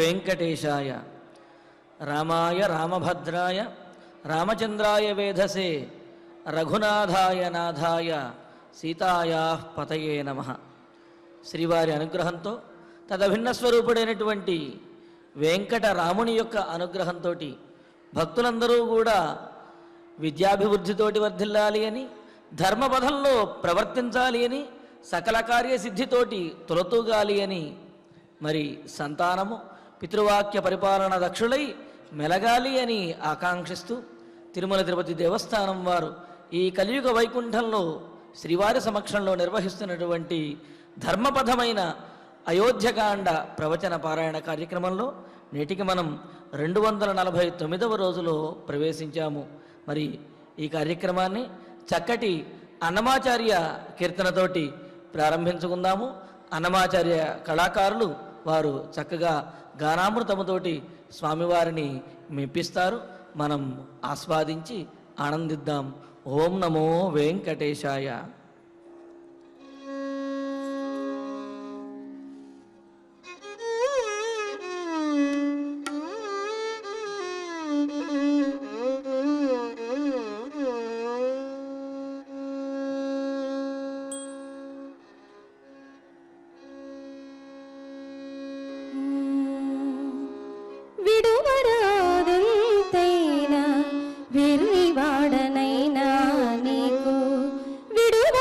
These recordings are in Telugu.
వెంకటేశాయ. రామాయ రామభద్రాయ రామచంద్రాయ వేధసే రఘునాథాయ నాథాయ సీతాయా పతయే నమః. శ్రీవారి అనుగ్రహంతో తదభిన్న స్వరూపుడైనటువంటి వెంకటరాముని యొక్క అనుగ్రహంతో భక్తులందరూ కూడా విద్యాభివృద్ధితోటి వర్ధిల్లాలి అని, ధర్మపథంలో ప్రవర్తించాలి అని, సకల కార్యసిద్ధితోటి తొలతూగాలి అని, మరి సంతానము పితృవాక్య పరిపాలన దక్షులై మెలగాలి అని ఆకాంక్షిస్తూ తిరుమల తిరుపతి దేవస్థానం వారు ఈ కలియుగ వైకుంఠంలో శ్రీవారి సమక్షంలో నిర్వహిస్తున్నటువంటి ధర్మపథమైన అయోధ్యకాండ ప్రవచన పారాయణ కార్యక్రమంలో నేటికి మనం 249వ రోజులో ప్రవేశించాము. మరి ఈ కార్యక్రమాన్ని చక్కటి అన్నమాచార్య కీర్తనతోటి ప్రారంభించుకుందాము. అన్నమాచార్య కళాకారులు వారు చక్కగా గానామృతముతోటి స్వామివారిని మెప్పిస్తారు. మనం ఆస్వాదించి ఆనందిద్దాం. ఓం నమో వెంకటేశాయ. విడువరాదెంతైనా వెర్రివాడనైనా నీకు విడువ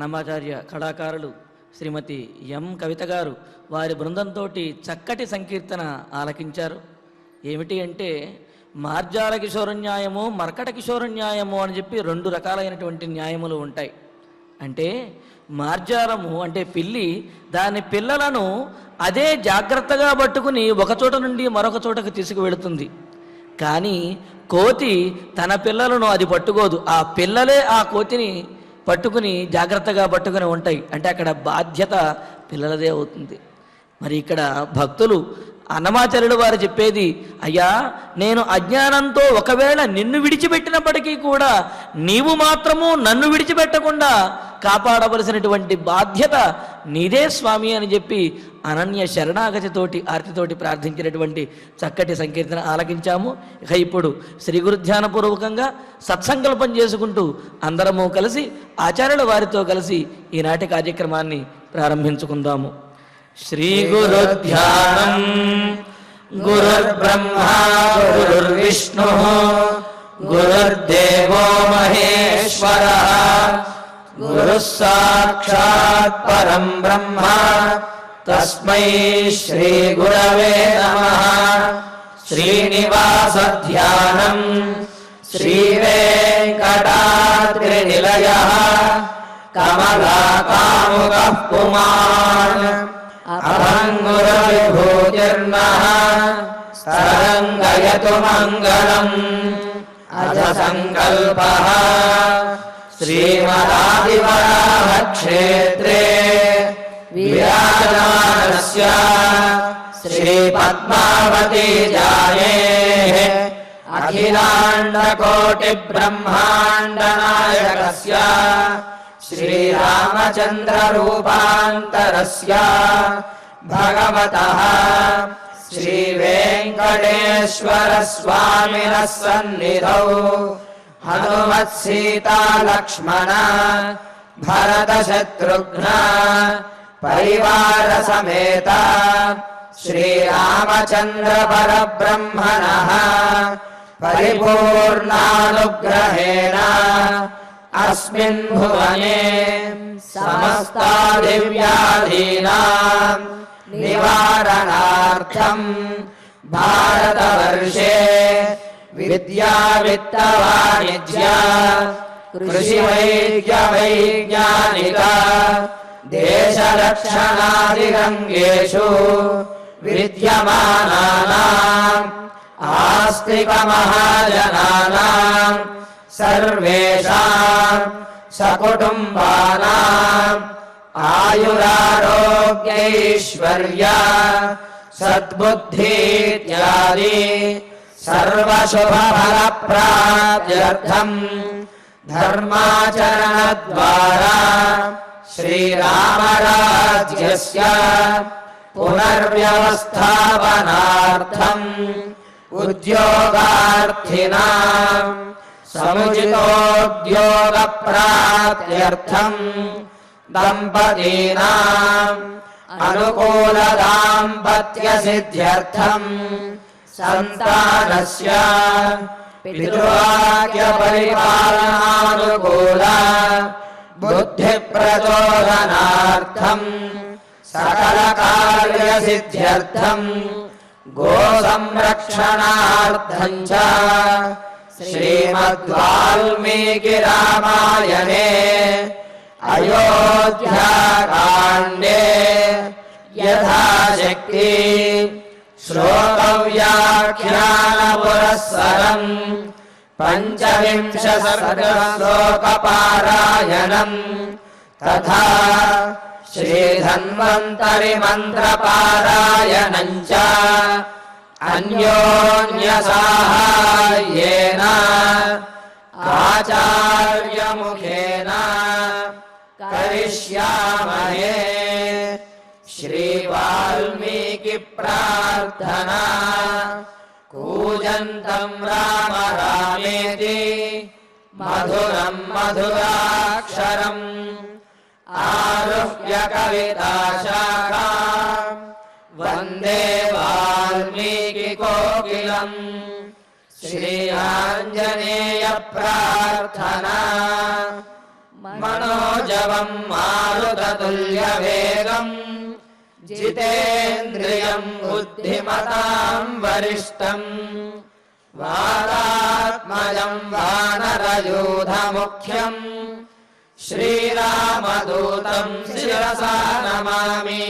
రామాచార్య కళాకారులు శ్రీమతి ఎం కవిత గారు వారి బృందంతో చక్కటి సంకీర్తన ఆలకించారు. ఏమిటి అంటే మార్జాల కిశోర న్యాయము, మర్కట కిశోర న్యాయము అని చెప్పి 2 రకాలైనటువంటి న్యాయములు ఉంటాయి. అంటే మార్జాలము అంటే పిల్లి దాని పిల్లలను అదే జాగ్రత్తగా పట్టుకుని ఒక చోట నుండి మరొక చోటకు తీసుకువెళుతుంది. కానీ కోతి తన పిల్లలను అది పట్టుకోదు, ఆ పిల్లలే ఆ కోతిని పట్టుకుని జాగ్రత్తగా పట్టుకుని ఉంటాయి. అంటే అక్కడ బాధ్యత పిల్లలదే అవుతుంది. మరి ఇక్కడ భక్తులు అన్నమాచార్యులు వారు చెప్పేది, అయ్యా నేను అజ్ఞానంతో ఒకవేళ నిన్ను విడిచిపెట్టినప్పటికీ కూడా నీవు మాత్రము నన్ను విడిచిపెట్టకుండా కాపాడవలసినటువంటి బాధ్యత నీదే స్వామి అని చెప్పి అనన్య శరణాగతితోటి ఆర్తితోటి ప్రార్థించినటువంటి చక్కటి సంకీర్తన ఆలకించాము. ఇక ఇప్పుడు శ్రీ గురుధ్యానపూర్వకంగా సత్సంకల్పం చేసుకుంటూ అందరము కలిసి ఆచార్యుల వారితో కలిసి ఈనాటి కార్యక్రమాన్ని ప్రారంభించుకుందాము. శ్రీ గురుధ్యానం. గురుర్బ్రహ్మా గురుర్విష్ణుః గురుర్దేవో మహేశ్వరః గురుః సాక్షాత్ పరం బ్రహ్మ తస్మై శ్రీ గురవే నమః. శ్రీనివాస ధ్యానం శ్రీ వెంకటాద్రినిలయః కమలాకాముకః పుమాన్ అభంగుర విభూతిర్నః స్తరంగయతు మంగళం. అజ సంకల్పః శ్రీమదాదివరాహ క్షేత్రే విరాజమానస్య శ్రీ పద్మావతి జాయేః అఖిలాండ కోటి బ్రహ్మాండ నాయకస్య శ్రీరామచంద్ర రూపాంతరస్య భగవతః శ్రీ వెంకటేశ్వర స్వామినః సన్నిధౌ హనుమత్ సీతా లక్ష్మణ భరత శత్రుఘ్న పరివార సమేత శ్రీరామచంద్ర పరబ్రహ్మణః పరిపూర్ణానుగ్రహేణ అస్మిన్ భువనే సమస్త దివ్యాధీనాం నివారణార్థం భారతవర్షే విద్యా విత్త వాణిజ్య కృషి వైద్య వైజ్ఞానిక దేశరక్షణాదిరంగేషు విద్యమానానాం ఆస్తిక మహాజనానాం సర్వేషాం సకుటుంబానాం ఆయురారోగ్యైశ్వర్య సద్బుద్ధీత్యాది సర్వశుభఫలప్రాప్త్యర్థం ధర్మాచరణద్వారా శ్రీరామరాజ్యస్య పునర్వ్యవస్థాపనార్థం ఉద్యోగార్థినాం సముచితోద్యోగప్రాప్త్యర్థం దంపతీనాం అనుకూల దాంపత్య సిద్ధ్యర్థం సంతానస్య పితృవాక్య పరిపాలనానుకూల బుద్ధి ప్రచోదనార్థం సకల కార్య సిద్ధ్యర్థం గో సంరక్షణార్థం చ శ్రీమద్వాల్మీకి రామాయణే అయోధ్యాకాండే యథాశక్తి శ్లోకవ్యాఖ్యాన పురస్సరం పంచవింశ సర్గశ్లోకపారాయణం తథా శ్రీధన్వంతరి మంత్రపారాయణం చ అన్యోన్యసాహాయ్యేన ఆచార్యముఖేన కరిష్యామహే. శ్రీ వాల్మీకి ప్రార్థనా కూజంతం రామ రామేతి మధురం మధురాక్షరం ఆరుహ్య కవితాశాఖాం వందే వాల్మీకి కోకిలం. శ్రీ ఆంజనేయ ప్రార్థనా మనోజవం మారుతతుల్యవేగం జితేంద్రియం బుద్ధిమతాం వరిష్టం వాతాత్మజం వానరయూధముఖ్యం శ్రీరామదూతం శిరసా నమామి.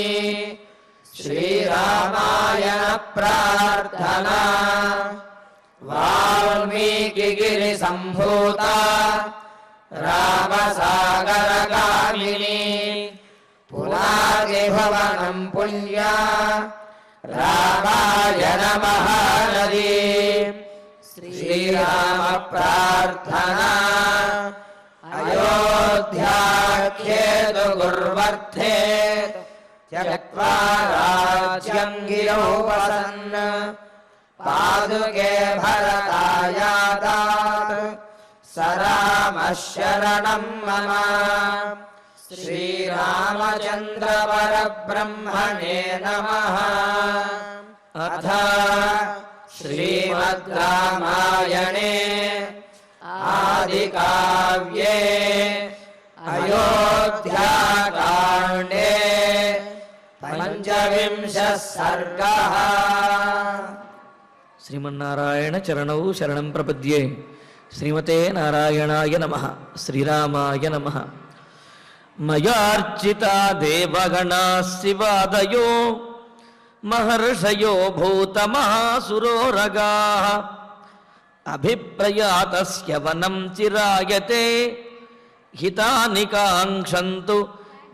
శ్రీరామాయణ ప్రార్థనా. వాల్మీకిగిరి సంభూత రామసాగరగామిని పునాదిభవనం పుణ్యా రామాయణ మహానది. శ్రీరామ ప్రార్థనా. అయోధ్యాఖ్యేతు గుర్వర్ధే త్యక్త్వా రాజ్యం గిరౌ వసన్ పాదుకే భరతాయాదాత్ సరామః శరణం మమ. శ్రీరామచంద్ర పరబ్రహ్మణే నమః. అథ శ్రీమద్ రామాయణే ఆదికావ్యే అయోధ్యాకాండే పంచవింశః సర్గః. శ్రీమన్నారాయణ చరణౌ శరణం ప్రపద్యే. శ్రీమతే నారాయణాయ నమః. శ్రీరామాయ నమః. మయార్చితా దేవగణా శివాదయో మహర్షయో భూతమహాసురోరగాః అభిప్రయాతస్య వనం చిరాయతే హితాని కాంక్షంతు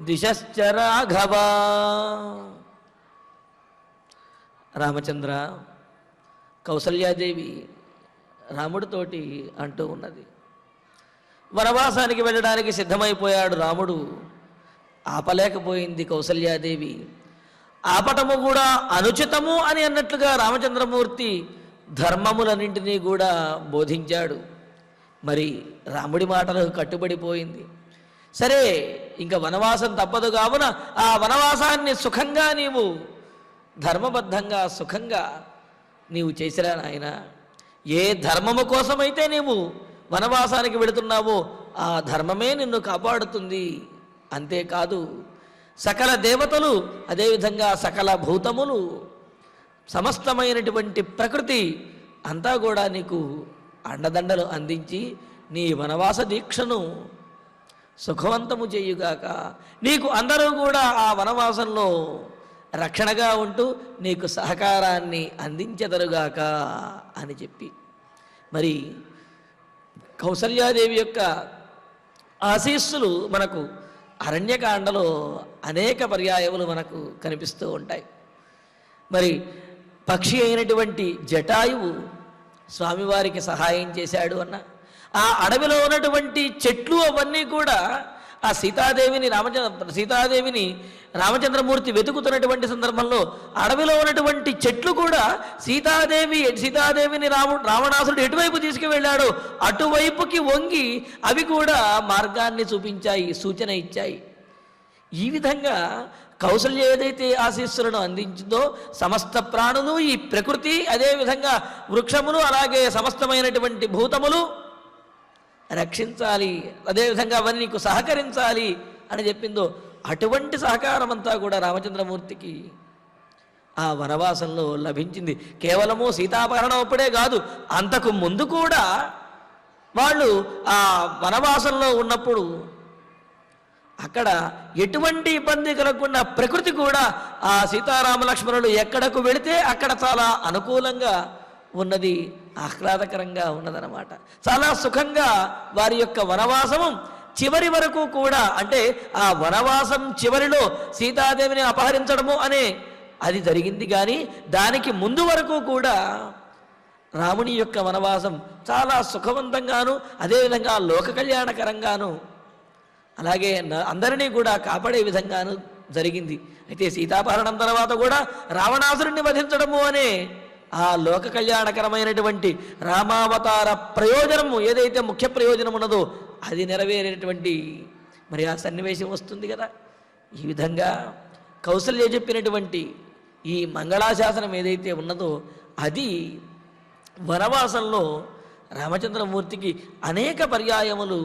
దిశశ్చ రాఘవా. రామచంద్ర, కౌసల్యాదేవి రాముడితోటి అంటూ ఉన్నది, వనవాసానికి వెళ్ళడానికి సిద్ధమైపోయాడు రాముడు. ఆపలేకపోయింది కౌసల్యాదేవి. ఆపటము కూడా అనుచితము అని అన్నట్లుగా రామచంద్రమూర్తి ధర్మములన్నింటినీ కూడా బోధించాడు. మరి రాముడి మాటలకు కట్టుబడిపోయింది. సరే, ఇంకా వనవాసం తప్పదు కావున ఆ వనవాసాన్ని సుఖంగా నీవు ధర్మబద్ధంగా సుఖంగా నీవు చేసిరా నాయన. ఏ ధర్మము కోసమైతే నీవు వనవాసానికి వెళుతున్నావో ఆ ధర్మమే నిన్ను కాపాడుతుంది. అంతేకాదు సకల దేవతలు, అదేవిధంగా సకల భూతములు, సమస్తమైనటువంటి ప్రకృతి అంతా కూడా నీకు అండదండలు అందించి నీ వనవాస దీక్షను సుఖవంతము చేయుగాక. నీకు అందరూ కూడా ఆ వనవాసంలో రక్షణగా ఉంటూ నీకు సహకారాన్ని అందించెదరుగాక అని చెప్పి, మరి కౌసల్యాదేవి యొక్క ఆశీస్సులు మనకు అరణ్యకాండలో అనేక పర్యాయములు మనకు కనిపిస్తూ ఉంటాయి. మరి పక్షి అయినటువంటి జటాయువు స్వామివారికి సహాయం చేశాడు అన్న, ఆ అడవిలో ఉన్నటువంటి చెట్లు అవన్నీ కూడా ఆ సీతాదేవిని రామచంద్రమూర్తి వెతుకుతున్నటువంటి సందర్భంలో అడవిలో ఉన్నటువంటి చెట్లు కూడా సీతాదేవిని రావణాసురుడు ఎటువైపు తీసుకువెళ్ళాడో అటువైపుకి వంగి అవి కూడా మార్గాన్ని చూపించాయి, సూచన ఇచ్చాయి. ఈ విధంగా కౌసల్య ఏదైతే ఆశీస్సులను అందించిందో సమస్త ప్రాణులు, ఈ ప్రకృతి, అదేవిధంగా వృక్షములు, అలాగే సమస్తమైనటువంటి భూతములు రక్షించాలి, అదేవిధంగా అవన్నీ నీకు సహకరించాలి అని చెప్పిందో అటువంటి సహకారం అంతా కూడా రామచంద్రమూర్తికి ఆ వనవాసంలో లభించింది. కేవలము సీతాపహరణం అప్పుడే కాదు, అంతకు ముందు కూడా వాళ్ళు ఆ వనవాసంలో ఉన్నప్పుడు అక్కడ ఎటువంటి ఇబ్బంది కలగకుండా ప్రకృతి కూడా ఆ సీతారామ లక్ష్మణులు ఎక్కడకు వెళితే అక్కడ చాలా అనుకూలంగా ఉన్నది, ఆహ్లాదకరంగా ఉన్నదన్నమాట. చాలా సుఖంగా వారి యొక్క వనవాసము చివరి వరకు కూడా, అంటే ఆ వనవాసం చివరిలో సీతాదేవిని అపహరించడము అనే అది జరిగింది. కానీ దానికి ముందు వరకు కూడా రాముని యొక్క వనవాసం చాలా సుఖవంతంగాను, అదేవిధంగా లోక కళ్యాణకరంగాను, అలాగే అందరినీ కూడా కాపాడే విధంగాను జరిగింది. అయితే సీతాపహరణం తర్వాత కూడా రావణాసురుణ్ణి వధించడము అనే ఆ లోక కళ్యాణకరమైనటువంటి రామావతార ప్రయోజనము ఏదైతే ముఖ్య ప్రయోజనం ఉన్నదో అది నెరవేరేటువంటి మరి ఆ సన్నివేశం వస్తుంది కదా. ఈ విధంగా కౌసల్య చెప్పినటువంటి ఈ మంగళాశాసనం ఏదైతే ఉన్నదో అది వనవాసంలో రామచంద్రమూర్తికి అనేక పర్యాయములు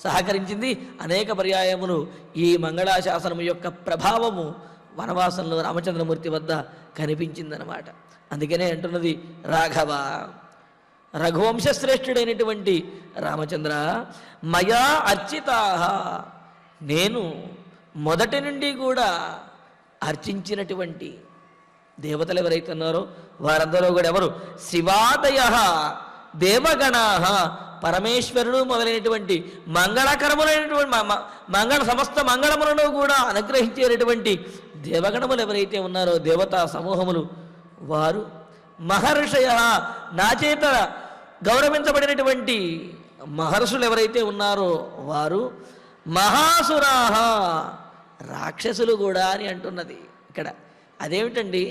సహకరించింది. అనేక పర్యాయములు ఈ మంగళాశాసనము యొక్క ప్రభావము వనవాసంలో రామచంద్రమూర్తి వద్ద కనిపించిందనమాట. అందుకనే అంటున్నది రాఘవ, రఘువంశశ్రేష్ఠుడైనటువంటి రామచంద్ర, మయా అర్చితాః, నేను మొదటి నుండి కూడా అర్చించినటువంటి దేవతలు ఎవరైతే ఉన్నారో వారందరూ కూడా ఎవరు? శివాదయ దేవగణా, పరమేశ్వరుడు మొదలైనటువంటి మంగళకరములైనటువంటి సమస్త మంగళములను కూడా అనుగ్రహించేటటువంటి దేవగణములు ఎవరైతే ఉన్నారో దేవతా సమూహములు వారు, మహర్షయ, నా చేత గౌరవించబడినటువంటి మహర్షులు ఎవరైతే ఉన్నారో వారు, మహాసురాహ, రాక్షసులు కూడా అని అంటున్నది ఇక్కడ. అదేమిటండి,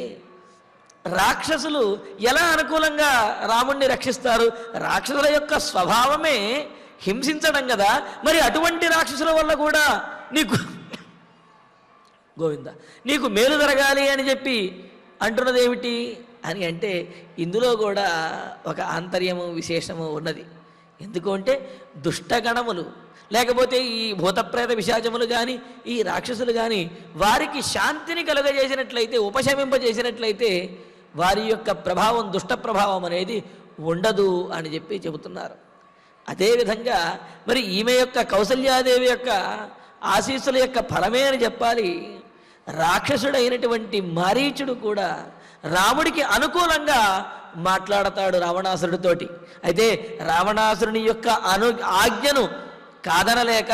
రాక్షసులు ఎలా అనుకూలంగా రాముణ్ణి రక్షిస్తారు? రాక్షసుల యొక్క స్వభావమే హింసించడం కదా. మరి అటువంటి రాక్షసుల వల్ల కూడా నీకు గోవింద నీకు మేలు జరగాలి అని చెప్పి అంటున్నది ఏమిటి అని అంటే, ఇందులో కూడా ఒక ఆంతర్యము విశేషము ఉన్నది. ఎందుకు అంటే దుష్టగణములు లేకపోతే ఈ భూతప్రేత విశాచములు కానీ ఈ రాక్షసులు కానీ వారికి శాంతిని కలుగజేసినట్లయితే, ఉపశమింపజేసినట్లయితే వారి యొక్క ప్రభావం, దుష్ట ప్రభావం అనేది ఉండదు అని చెప్పి చెబుతున్నారు. అదేవిధంగా మరి ఈమె యొక్క కౌసల్యాదేవి యొక్క ఆశీస్సుల యొక్క ఫలమే అని చెప్పాలి. రాక్షసుడైనటువంటి మారీచుడు కూడా రాముడికి అనుకూలంగా మాట్లాడతాడు రావణాసురుడితోటి. అయితే రావణాసురుని యొక్క ఆజ్ఞను కాదనలేక,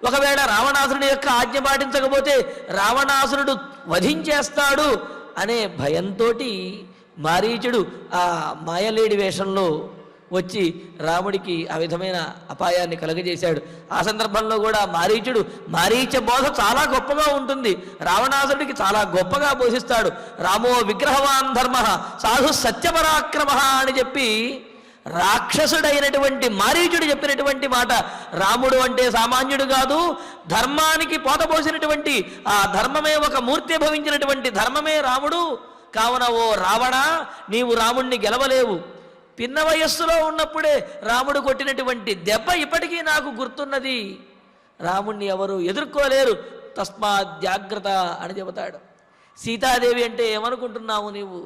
ఒకవేళ రావణాసురుని యొక్క ఆజ్ఞ పాటించకపోతే రావణాసురుడు వధించేస్తాడు అనే భయంతో మారీచుడు ఆ మాయలేడి వేషంలో వచ్చి రాముడికి ఆ విధమైన అపాయాన్ని కలుగజేశాడు. ఆ సందర్భంలో కూడా మారీచ బోధ చాలా గొప్పగా ఉంటుంది. రావణాసుడికి చాలా గొప్పగా బోధిస్తాడు. రామో విగ్రహవాన్ ధర్మ సాధు సత్యపరాక్రమ అని చెప్పి రాక్షసుడైనటువంటి మారీచుడు చెప్పినటువంటి మాట. రాముడు అంటే సామాన్యుడు కాదు, ధర్మానికి పోతపోసినటువంటి ఆ ధర్మమే ఒక మూర్తి భవించినటువంటి ధర్మమే రాముడు. కావున ఓ రావణ, నీవు రాముణ్ణి గెలవలేవు. పిన్న వయస్సులో ఉన్నప్పుడే రాముడు కొట్టినటువంటి దెబ్బ ఇప్పటికీ నాకు గుర్తున్నది. రాముణ్ణి ఎవరు ఎదుర్కోలేరు, తస్మాత్ జాగ్రత్త అని చెబుతాడు. సీతాదేవి అంటే ఏమనుకుంటున్నావు నీవు?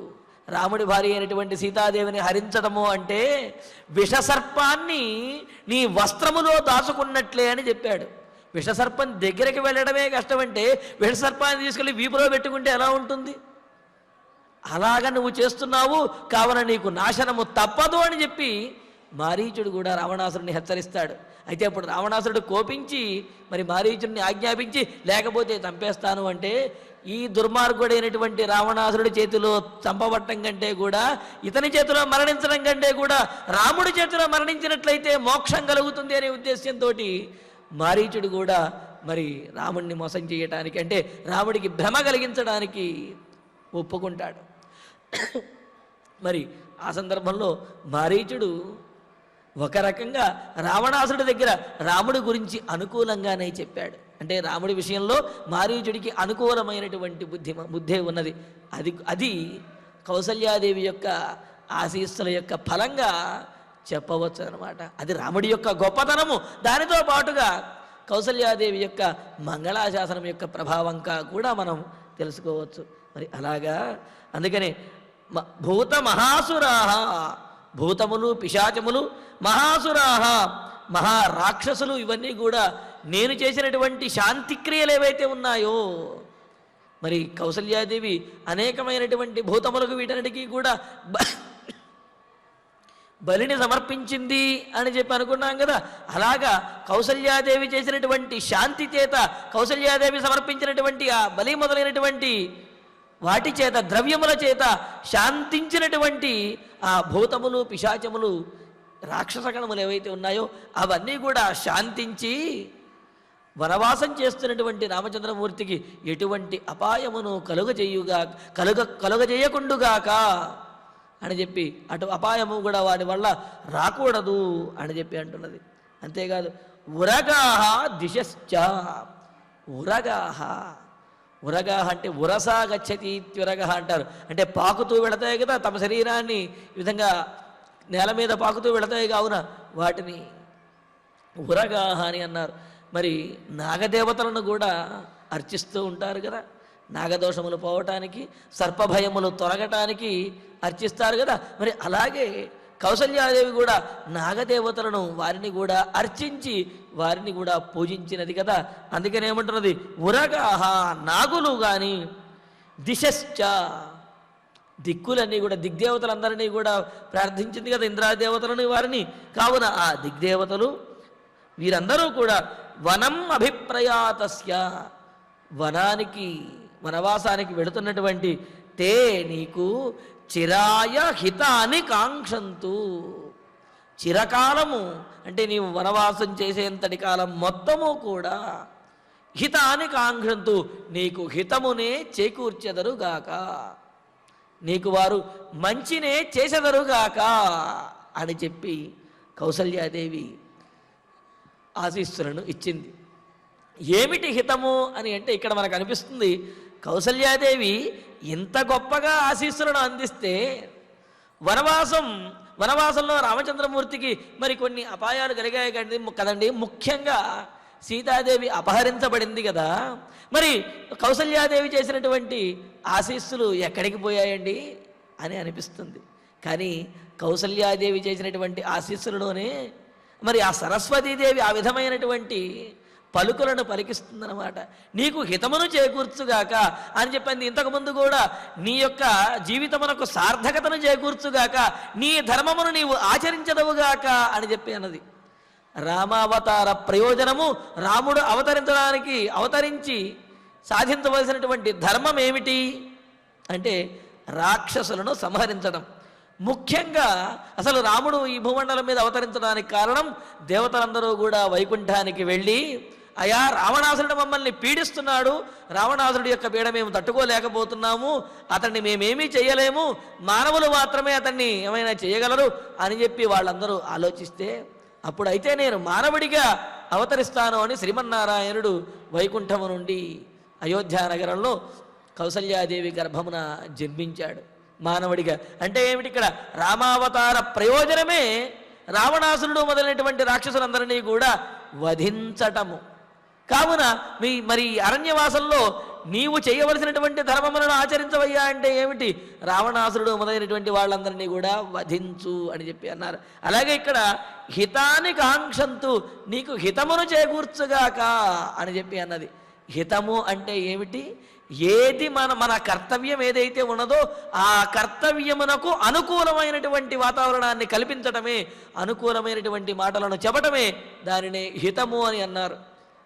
రాముడి భార్య అయినటువంటి సీతాదేవిని హరించడము అంటే విషసర్పాన్ని నీ వస్త్రములో దాచుకున్నట్లే అని చెప్పాడు. విషసర్పం దగ్గరికి వెళ్ళడమే కష్టమంటే విషసర్పాన్ని తీసుకెళ్ళి వీపులో పెట్టుకుంటే ఎలా ఉంటుంది? అలాగా నువ్వు చేస్తున్నావు, కావున నీకు నాశనము తప్పదు అని చెప్పి మారీచుడు కూడా రావణాసురుడిని హెచ్చరిస్తాడు. అయితే అప్పుడు రావణాసురుడు కోపించి మరి మారీచుడిని ఆజ్ఞాపించి లేకపోతే చంపేస్తాను అంటే, ఈ దుర్మార్గుడైనటువంటి రావణాసురుడి చేతిలో చంపబట్టం కంటే కూడా, ఇతని చేతిలో మరణించడం కంటే కూడా రాముడి చేతిలో మరణించినట్లయితే మోక్షం కలుగుతుంది అనే ఉద్దేశంతో మారీచుడు కూడా మరి రాముడిని మోసం చేయటానికి, అంటే రాముడికి భ్రమ కలిగించడానికి ఒప్పుకుంటాడు. మరి ఆ సందర్భంలో మారీచుడు ఒక రకంగా రావణాసుడి దగ్గర రాముడి గురించి అనుకూలంగానే చెప్పాడు. అంటే రాముడి విషయంలో మారీచుడికి అనుకూలమైనటువంటి బుద్ధి ఉన్నది. అది కౌసల్యాదేవి యొక్క ఆశీస్సుల యొక్క ఫలంగా చెప్పవచ్చు అన్నమాట. అది రాముడి యొక్క గొప్పతనము. దానితో పాటుగా కౌసల్యాదేవి యొక్క మంగళాశాసనం యొక్క ప్రభావంగా కూడా మనం తెలుసుకోవచ్చు. మరి అలాగా అందుకనే భూత మహాసురాహ, భూతములు పిశాచములు, మహాసురాహ మహారాక్షసులు, ఇవన్నీ కూడా నేను చేసినటువంటి శాంతిక్రియలు ఏవైతే ఉన్నాయో, మరి కౌసల్యాదేవి అనేకమైనటువంటి భూతములకు వీటన్నిటికీ కూడా బలిని సమర్పించింది అని చెప్పి అనుకున్నాం కదా. అలాగా కౌసల్యాదేవి చేసినటువంటి శాంతి చేత, కౌసల్యాదేవి సమర్పించినటువంటి ఆ బలి మొదలైనటువంటి వాటి చేత, ద్రవ్యముల చేత శాంతించినటువంటి ఆ భూతములు పిశాచములు రాక్షసగణములు ఏవైతే ఉన్నాయో అవన్నీ కూడా శాంతించి వనవాసం చేస్తున్నటువంటి రామచంద్రమూర్తికి ఎటువంటి అపాయమును కలుగజేయకుండుగాక అని చెప్పి, అటు అపాయము కూడా వాడి వల్ల రాకూడదు అని చెప్పి అంటున్నది. అంతేకాదు ఉరగాహ దిశశ్చ, ఉరగాహ అంటే ఉరసా గచ్చతి ఇత్యురగ అంటారు. అంటే పాకుతూ వెళతాయి కదా తమ శరీరాన్ని ఈ విధంగా నేల మీద పాకుతూ వెళతాయి కావున వాటిని ఉరగాహ అని అన్నారు. మరి నాగదేవతలను కూడా అర్చిస్తూ ఉంటారు కదా, నాగదోషములు పోవటానికి, సర్పభయములు తొలగటానికి అర్చిస్తారు కదా. మరి అలాగే కౌసల్యాదేవి కూడా నాగదేవతలను వారిని కూడా అర్చించి వారిని కూడా పూజించినది కదా. అందుకని ఏమంటున్నది, ఉరగాహ నాగులు కానీ, దిశశ్చ దిక్కులన్నీ కూడా దిగ్దేవతలందరినీ కూడా ప్రార్థించింది కదా, ఇంద్రాదేవతలని వారిని. కావున ఆ దిగ్దేవతలు వీరందరూ కూడా వనం అభిప్రయాతస్య వనవాసానికి వెళుతున్నటువంటి తే నీకు చిరాయ హితాని కాంక్షంతు, చిరకాలము అంటే నీవు వనవాసం చేసేంతటి కాలం మొత్తము కూడా హితాని కాంక్షంతు నీకు హితమునే చేకూర్చెదరుగాక, నీకు వారు మంచినే చేసెదరుగాక అని చెప్పి కౌసల్యాదేవి ఆశీస్సులను ఇచ్చింది. ఏమిటి హితము అని అంటే ఇక్కడ మనకు అనిపిస్తుంది, కౌసల్యాదేవి ఇంత గొప్పగా ఆశీస్సులను అందిస్తే వనవాసంలో రామచంద్రమూర్తికి మరి కొన్ని అపాయాలు కలిగాయి కదండి. ముఖ్యంగా సీతాదేవి అపహరించబడింది కదా. మరి కౌసల్యాదేవి చేసినటువంటి ఆశీస్సులు ఎక్కడికి పోయాయండి అని అనిపిస్తుంది. కానీ కౌసల్యాదేవి చేసినటువంటి ఆశీస్సులలోనే మరి ఆ సరస్వతీదేవి ఆ విధమైనటువంటి పలుకులను పలికిస్తుందన్నమాట. నీకు హితమును చేకూర్చుగాక అని చెప్పింది. ఇంతకుముందు కూడా నీ యొక్క జీవితమునకు సార్థకతను చేకూర్చుగాక, నీ ధర్మమును నీవు ఆచరించదవుగాక అని చెప్పి అన్నది. రామావతార ప్రయోజనము, రాముడు అవతరించి సాధించవలసినటువంటి ధర్మం ఏమిటి అంటే రాక్షసులను సంహరించడం. ముఖ్యంగా అసలు రాముడు ఈ భూమండలం మీద అవతరించడానికి కారణం, దేవతలందరూ కూడా వైకుంఠానికి వెళ్ళి, అయా రావణాసురుడు మమ్మల్ని పీడిస్తున్నాడు, రావణాసురుడి యొక్క పీడ మేము తట్టుకోలేకపోతున్నాము, అతన్ని మేమేమీ చేయలేము, మానవులు మాత్రమే అతన్ని ఏమైనా చేయగలరు అని చెప్పి వాళ్ళందరూ ఆలోచిస్తే, అప్పుడైతే నేను మానవుడిగా అవతరిస్తాను అని శ్రీమన్నారాయణుడు వైకుంఠము నుండి అయోధ్య నగరంలో కౌసల్యాదేవి గర్భమున జన్మించాడు మానవుడిగా. అంటే ఏమిటి, ఇక్కడ రామావతార ప్రయోజనమే రావణాసురుడు మొదలైనటువంటి రాక్షసులందరినీ కూడా వధించటము. కావున మరి అరణ్యవాసంలో నీవు చేయవలసినటువంటి ధర్మములను ఆచరించవయ్యా అంటే ఏమిటి, రావణాసురుడు మొదలైనటువంటి వాళ్ళందరినీ కూడా వధించు అని చెప్పి అన్నారు. అలాగే ఇక్కడ హితాని కాంక్షంతు, నీకు హితమును చేకూర్చుగాక అని చెప్పి అన్నది. హితము అంటే ఏమిటి, ఏది మన కర్తవ్యం ఏదైతే ఉన్నదో ఆ కర్తవ్యమునకు అనుకూలమైనటువంటి వాతావరణాన్ని కల్పించటమే, అనుకూలమైనటువంటి మాటలను చెప్పటమే దానినే హితము అని అన్నారు.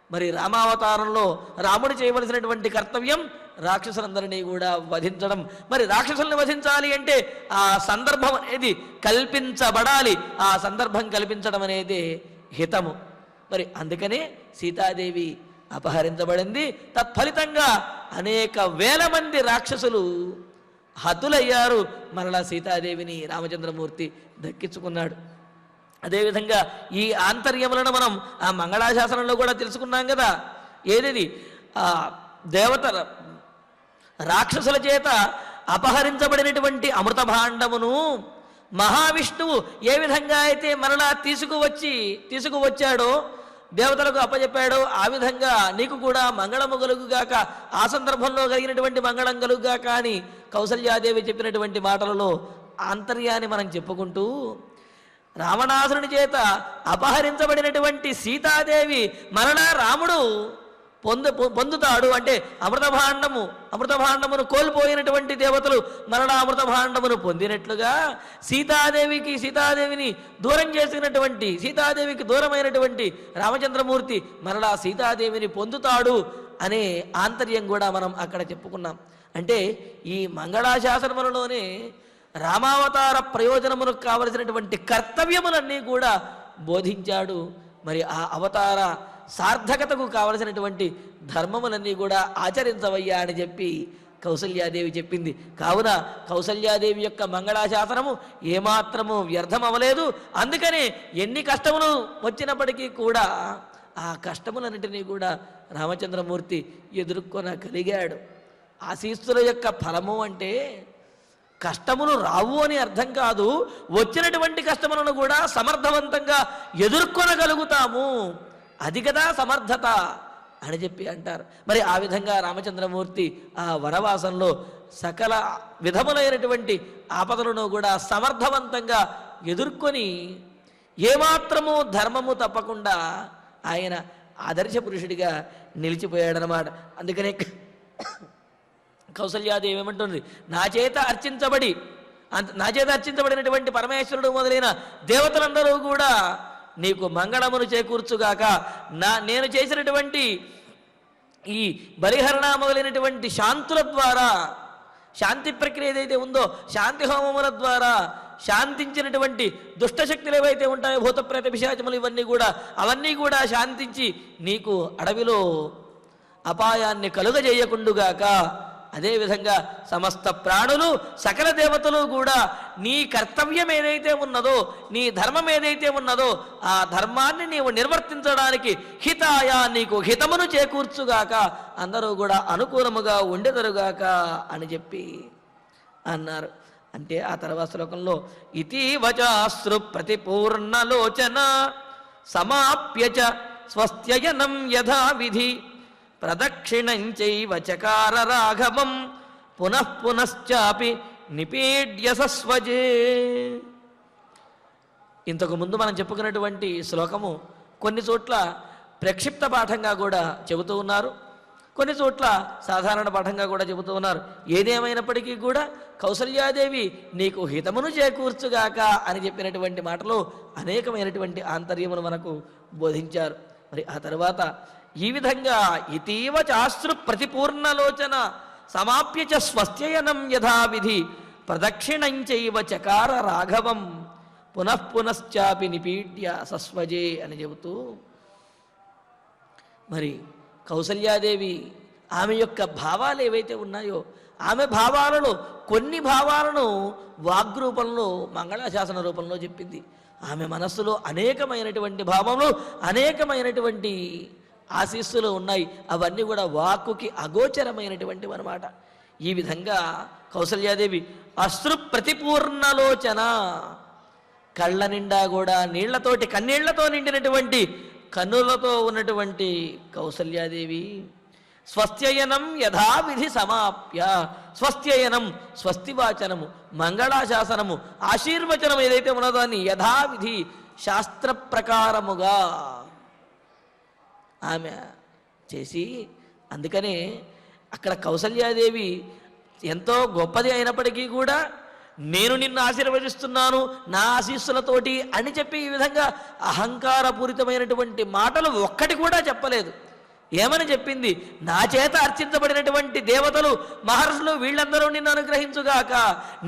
మరి రామావతారంలో రాముడు చేయవలసినటువంటి కర్తవ్యం రాక్షసులందరినీ కూడా వధించడం. మరి రాక్షసుల్ని వధించాలి అంటే ఆ సందర్భం అనేది కల్పించబడాలి, ఆ సందర్భం కల్పించడం అనేది హితము. మరి అందుకనే సీతాదేవి అపహరించబడింది. తత్ఫలితంగా అనేక వేల మంది రాక్షసులు హతులయ్యారు. మరలా సీతాదేవిని రామచంద్రమూర్తి దక్కించుకున్నాడు. అదేవిధంగా ఈ ఆంతర్యములను మనం ఆ మంగళాశాసనంలో కూడా తెలుసుకున్నాం కదా. ఏది దేవత రాక్షసుల చేత అపహరించబడినటువంటి అమృత భాండమును మహావిష్ణువు ఏ విధంగా అయితే మరలా తీసుకువచ్చాడో, దేవతలకు అప్పచెప్పాడో, ఆ విధంగా నీకు కూడా మంగళము కలుగుగాక, ఆ సందర్భంలో కలిగినటువంటి మంగళం కలుగుగాక అని కౌసల్యాదేవి చెప్పినటువంటి మాటలలో ఆంతర్యాన్ని మనం చెప్పుకుంటూ, రావణాసురుని చేత అపహరించబడినటువంటి సీతాదేవి మరలా రాముడు పొందుతాడు అంటే అమృతభాండమును కోల్పోయినటువంటి దేవతలు మరలా అమృతభాండమును పొందినట్లుగా సీతాదేవిని దూరం చేసినటువంటి, సీతాదేవికి దూరమైనటువంటి రామచంద్రమూర్తి మరలా సీతాదేవిని పొందుతాడు అనే ఆంతర్యం కూడా మనం అక్కడ చెప్పుకున్నాం. అంటే ఈ మంగళాశాసనములలోనే రామావతార ప్రయోజనములకు కావలసినటువంటి కర్తవ్యములన్నీ కూడా బోధించాడు. మరి ఆ అవతార సార్థకతకు కావలసినటువంటి ధర్మములన్నీ కూడా ఆచరించవయ్యా అని చెప్పి కౌసల్యాదేవి చెప్పింది. కావున కౌసల్యాదేవి యొక్క మంగళాశాసనము ఏమాత్రము వ్యర్థం అవ్వలేదు. అందుకనే ఎన్ని కష్టములు వచ్చినప్పటికీ కూడా ఆ కష్టములన్నింటినీ కూడా రామచంద్రమూర్తి ఎదుర్కొనగలిగాడు. ఆశీస్సుల యొక్క ఫలము అంటే కష్టములు రావు అని అర్థం కాదు, వచ్చినటువంటి కష్టములను కూడా సమర్థవంతంగా ఎదుర్కొనగలుగుతాము, అది కదా సమర్థత అని చెప్పి అంటారు. మరి ఆ విధంగా రామచంద్రమూర్తి ఆ వనవాసంలో సకల విధములైనటువంటి ఆపదలను కూడా సమర్థవంతంగా ఎదుర్కొని ఏమాత్రము ధర్మము తప్పకుండా ఆయన ఆదర్శ పురుషుడిగా నిలిచిపోయాడనమాట. అందుకనే కౌసల్యాదేవి ఏమంటుంది, నా చేత అర్చించబడినటువంటి పరమేశ్వరుడు మొదలైన దేవతలందరూ కూడా నీకు మంగళమును చేకూర్చుగాక, నేను చేసినటువంటి ఈ బలిహరణ మొదలైనటువంటి శాంతుల ద్వారా, శాంతి ప్రక్రియ ఏదైతే ఉందో శాంతి హోమముల ద్వారా శాంతించినటువంటి దుష్టశక్తులు ఏవైతే ఉంటాయో భూతప్రేత పిశాచములు అవన్నీ కూడా శాంతించి నీకు అడవిలో అపాయాన్ని కలుగజేయకుండుగాక, అదేవిధంగా సమస్త ప్రాణులు సకల దేవతలు కూడా నీ కర్తవ్యం ఏదైతే ఉన్నదో, నీ ధర్మం ఏదైతే ఉన్నదో ఆ ధర్మాన్ని నీవు నిర్వర్తించడానికి హితాయ నీకు హితమును చేకూర్చుగాక, అందరూ కూడా అనుకూలముగా ఉండెదరుగాక అని చెప్పి అన్నారు. అంటే ఆ తర్వాత శ్లోకంలో ఇతీవచాశ్రు ప్రతిపూర్ణలోచన సమాప్యచ స్వస్త్యయనం యథావిధి ప్రదక్షిణంచైవ చకార రాఘవం పునఃపునశ్చాపి నిపీడ్య సస్వజే. ఇంతకు ముందు మనం చెప్పుకున్నటువంటి శ్లోకము కొన్ని చోట్ల ప్రక్షిప్త పాఠంగా కూడా చెబుతూ ఉన్నారు, కొన్ని చోట్ల సాధారణ పాఠంగా కూడా చెబుతూ ఉన్నారు. ఏదేమైనప్పటికీ కూడా కౌసల్యాదేవి నీకు హితమును చేకూర్చుగాక అని చెప్పినటువంటి మాటలు అనేకమైనటువంటి ఆంతర్యమును మనకు బోధించారు. మరి ఆ తర్వాత ఈ విధంగా ఇతీవ చాశ్రు ప్రతిపూర్ణలోచన సమాప్య చ స్వస్త్యయనం యథావిధి ప్రదక్షిణంచైవ చకార రాఘవం పునఃపునశ్చాపి నిపీడ్య సస్వజే అని చెబుతూ, మరి కౌసల్యాదేవి ఆమె యొక్క భావాలు ఏవైతే ఉన్నాయో ఆమె భావాలలో కొన్ని భావాలను వాగ్రూపంలో మంగళాశాసన రూపంలో చెప్పింది. ఆమె మనస్సులో అనేకమైనటువంటి భావములు అనేకమైనటువంటి ఆశీస్సులు ఉన్నాయి, అవన్నీ కూడా వాక్కుకి అగోచరమైనటువంటివి అన్నమాట. ఈ విధంగా కౌసల్యాదేవి అశ్రు ప్రతిపూర్ణలోచన, కళ్ళ నిండా కూడా నీళ్లతోటి కన్నీళ్లతో నిండినటువంటి కన్నులతో ఉన్నటువంటి కౌసల్యాదేవి స్వస్త్యయనం యథావిధి సమాప్య, స్వస్త్యయనం స్వస్తివాచనము మంగళాశాసనము ఆశీర్వచనం ఏదైతే ఉన్నదో దాన్ని యథావిధి శాస్త్ర ప్రకారముగా ఆమె చేసి, అందుకనే అక్కడ కౌసల్యాదేవి ఎంతో గొప్పది అయినప్పటికీ కూడా నేను నిన్ను ఆశీర్వదిస్తున్నాను నా ఆశీస్సులతోటి అని చెప్పి ఈ విధంగా అహంకారపూరితమైనటువంటి మాటలు ఒక్కటి కూడా చెప్పలేదు. ఏమని చెప్పింది, నా చేత అర్చించబడినటువంటి దేవతలు మహర్షులు వీళ్ళందరూ నిన్ను అనుగ్రహించుగాక,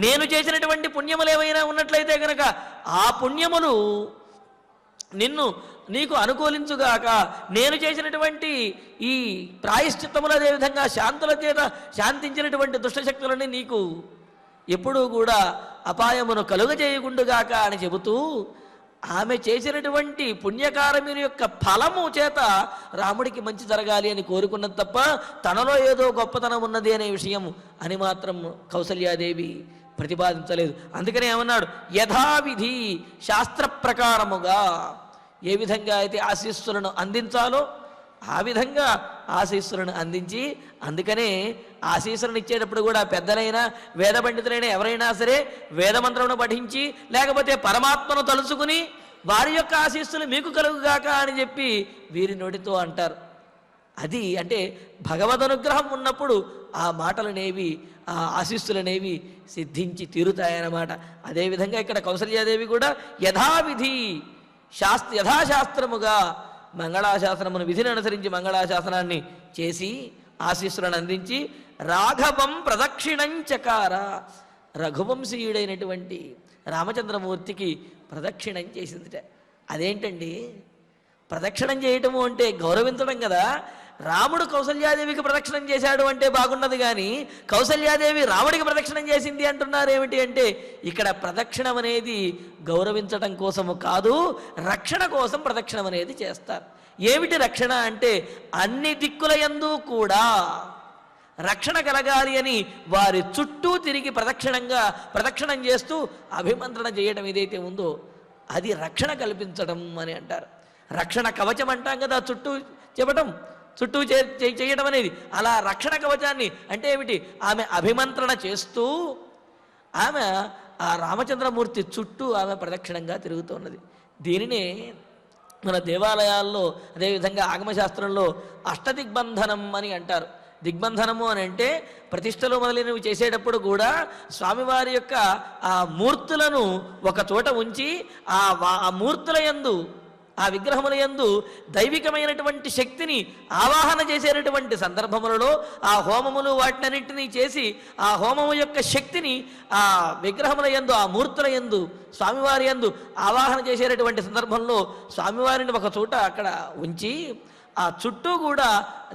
నేను చేసినటువంటి పుణ్యములు ఏమైనా ఉన్నట్లయితే కనుక ఆ పుణ్యములు నీకు అనుకూలించుగాక, నేను చేసినటువంటి ఈ ప్రాయశ్చిత్తములు అదేవిధంగా శాంతుల చేత శాంతించినటువంటి దుష్టశక్తులని నీకు ఎప్పుడూ కూడా అపాయమును కలుగజేయకుండుగాక అని చెబుతూ ఆమె చేసినటువంటి పుణ్యకార్యముల యొక్క ఫలము చేత రాముడికి మంచి జరగాలి అని కోరుకున్నది తప్ప తనలో ఏదో గొప్పతనం ఉన్నది అనే విషయం అని మాత్రం కౌసల్యాదేవి ప్రతిపాదించలేదు. అందుకనే ఏమన్నాడు, యథావిధి శాస్త్ర ప్రకారముగా ఏ విధంగా అయితే ఆశీస్సులను అందించాలో ఆ విధంగా ఆశీస్సులను అందించి, అందుకనే ఆశీస్సులను ఇచ్చేటప్పుడు కూడా పెద్దలైనా వేద పండితులైనా ఎవరైనా సరే వేదమంత్రమును పఠించి లేకపోతే పరమాత్మను తలుచుకుని వారి యొక్క ఆశీస్సులు మీకు కలుగుగాక అని చెప్పి వీరి నోటితో అంటారు. అది అంటే భగవద్ అనుగ్రహం ఉన్నప్పుడు ఆ మాటలనేవి ఆ ఆశీస్సులనేవి సిద్ధించి తీరుతాయన్నమాట. అదేవిధంగా ఇక్కడ కౌసల్యాదేవి కూడా యథావిధి యథాశాస్త్రముగా మంగళాశాసనమును విధిని అనుసరించి మంగళాశాసనాన్ని చేసి ఆశీస్సులను అందించి రాఘవం ప్రదక్షిణంచకార, రఘువంశీయుడైనటువంటి రామచంద్రమూర్తికి ప్రదక్షిణం చేసిందిట. అదేంటండి ప్రదక్షిణం చేయటము అంటే గౌరవించడం కదా. రాముడు కౌసల్యాదేవికి ప్రదక్షిణం చేశాడు అంటే బాగున్నది, కానీ కౌసల్యాదేవి రాముడికి ప్రదక్షిణం చేసింది అంటున్నారు ఏమిటి అంటే, ఇక్కడ ప్రదక్షిణం అనేది గౌరవించటం కోసము కాదు, రక్షణ కోసం ప్రదక్షిణం అనేది చేస్తారు. ఏమిటి రక్షణ అంటే, అన్ని దిక్కుల యందు కూడా రక్షణ కలగాలి అని వారి చుట్టూ తిరిగి ప్రదక్షిణం చేస్తూ అభిమంత్రణ చేయడం ఏదైతే ఉందో అది రక్షణ కల్పించడం అని అంటారు. రక్షణ కవచం అంటాం కదా, చుట్టూ చెప్పటం, చుట్టూ చేయడం అనేది. అలా రక్షణ కవచాన్ని అంటే ఏమిటి? ఆమె అభిమంత్రణ చేస్తూ ఆమె ఆ రామచంద్రమూర్తి చుట్టూ ఆమె ప్రదక్షిణంగా తిరుగుతున్నది. దీనినే మన దేవాలయాల్లో అదేవిధంగా ఆగమశాస్త్రంలో అష్టదిగ్బంధనం అని అంటారు. దిగ్బంధనము అని అంటే ప్రతిష్టలు మొదలైనవి చేసేటప్పుడు కూడా స్వామివారి యొక్క ఆ మూర్తులను ఒక చోట ఉంచి ఆ మూర్తుల యందు, ఆ విగ్రహముల యందు దైవికమైనటువంటి శక్తిని ఆవాహన చేసేటటువంటి సందర్భములలో ఆ హోమములు వాటినన్నింటినీ చేసి ఆ హోమము యొక్క శక్తిని ఆ విగ్రహముల యందు, ఆ మూర్తుల యందు, స్వామివారి యందు ఆవాహన చేసేటటువంటి సందర్భంలో స్వామివారిని ఒక చోట అక్కడ ఉంచి ఆ చుట్టూ కూడా